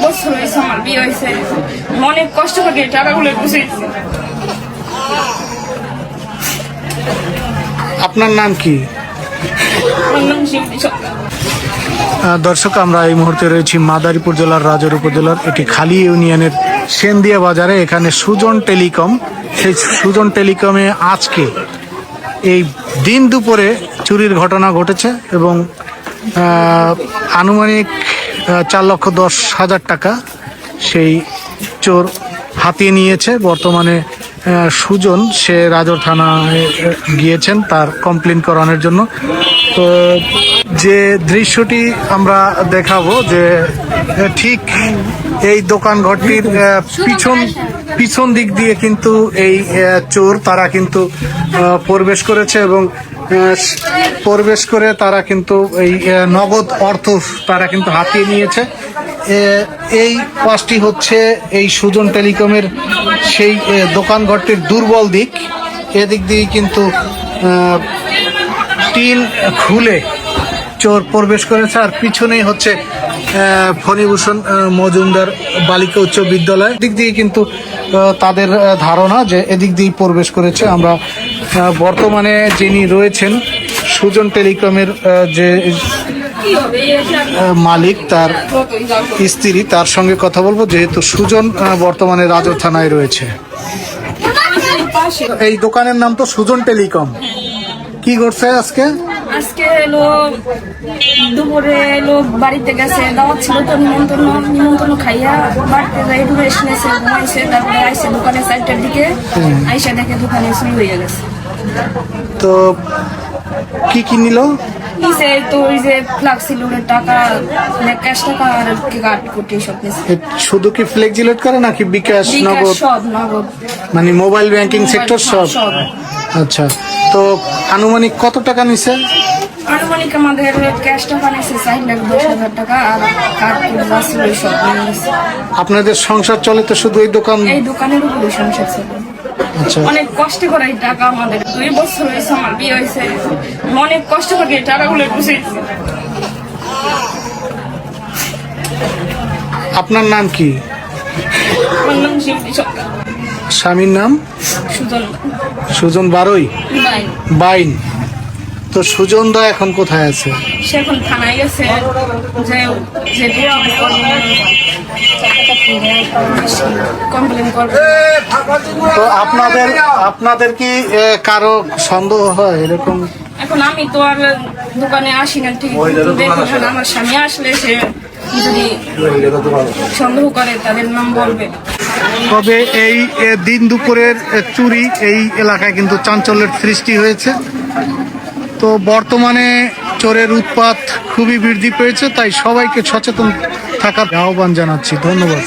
বছর হয়েছে আমার বিয়ে হয়েছে, অনেক কষ্ট করে টাকাগুলো বুঝেছি। আপনার নাম কি? আমার নাম শিবলি সরকার। দর্শক, আমরা এই মুহূর্তে রয়েছি মাদারীপুর জেলার রাজৌর উপজেলার এটি খালি ইউনিয়নের সেন্দিয়া বাজারে। এখানে সুজন টেলিকম, সেই সুজন টেলিকমে আজকে এই দিন দুপুরে চুরির ঘটনা ঘটেছে এবং আনুমানিক 4,10,000 টাকা সেই চোর হাতিয়ে নিয়েছে। বর্তমানে সুজন সে রাজৌর থানায় গিয়েছেন তার কমপ্লেন করানোর জন্য। তো যে দৃশ্যটি আমরা দেখাবো যে ঠিক এই দোকান ঘরটির পিছন দিক দিয়ে কিন্তু এই চোর তারা কিন্তু প্রবেশ করেছে এবং প্রবেশ করে তারা কিন্তু এই নগদ অর্থ তারা কিন্তু হাতিয়ে নিয়েছে। এই পাশটি হচ্ছে এই সুজন টেলিকমের সেই দোকান ঘরটির দুর্বল দিক। এদিক দিয়ে কিন্তু টিন খুলে চোর প্রবেশ করেছে, আর পিছনেই হচ্ছে ফণীভূষণ মজুমদার বালিকা উচ্চ বিদ্যালয়। দিক দিয়ে কিন্তু তাদের ধারণা যে এদিক দিয়ে প্রবেশ করেছে। আমরা বর্তমানে যিনি রয়েছেন সুজন টেলিকমের যে মালিক তার স্ত্রী, তার সঙ্গে কথা বলবো, যেহেতু সুজন বর্তমানে রাজৌর থানায় রয়েছে। এই দোকানের নাম তো সুজন টেলিকম। কি করছে আজকে? আজকে এলো দুপুরে এলো, বাড়িতে গেছে, দাওয়াত ছিল তো, নিমন্ত্রণ খাইয়া বাড়িতে যাই রেস্ট নিয়েছে, ঘুমাইছে। তারপরে আইসে দোকানে 4টার দিকে, আইসা দেখে দোকানে চুরি হয়ে গেছে। তো কি কি নিল? নিচে তো ওই যে ফ্লাক্সিলোডের টাকা, ক্যাশ টাকা আর কার্ড কোটি সব নিছে। শুধু কি ফ্লেক্সিলোড করে নাকি বিকাশ, নগদ? সব নগদ, মানে মোবাইল ব্যাংকিং সেক্টর সব? আচ্ছা, তো আনুমানিক কত টাকা নিছে? আনুমানিক আমাদের ক্যাশ টাকা নিছে 4,10,000 টাকা, আর কার্ড ছিল সব নিছে। আপনাদের সংসার চলে তো শুধু এই দোকানের উপরে সংসার চলে। আচ্ছা, অনেক কষ্ট করে এই টাকা, আমাদের 2 বছর হয়েছে আমার বিয়ে হয়েছে, অনেক কষ্ট করে এই টাকাগুলো বুঝেছি। আপনার নাম কি? আমার নাম শিবলি সরকার। স্বামীর নাম? সুজন। সুজন বারোই বাইন। তো সুজন দা এখন কোথায় আছে? সে এখন থানায় গেছে, কমপ্লেন করবে। তো আপনাদের কি কারো সন্দেহ হয় এরকম? এখন আমি তো আর দোকানে আসি না, ঠিক দেখুন আমার স্বামী আসলে সে যদি সন্দেহ করে তাদের নাম বলবে। তবে এই দিন দুপুরের চুরি এই এলাকায় কিন্তু চাঞ্চল্যের সৃষ্টি হয়েছে। তো বর্তমানে চোরের উৎপাত খুবই বৃদ্ধি পেয়েছে, তাই সবাইকে সচেতন থাকার আহ্বান জানাচ্ছি। ধন্যবাদ।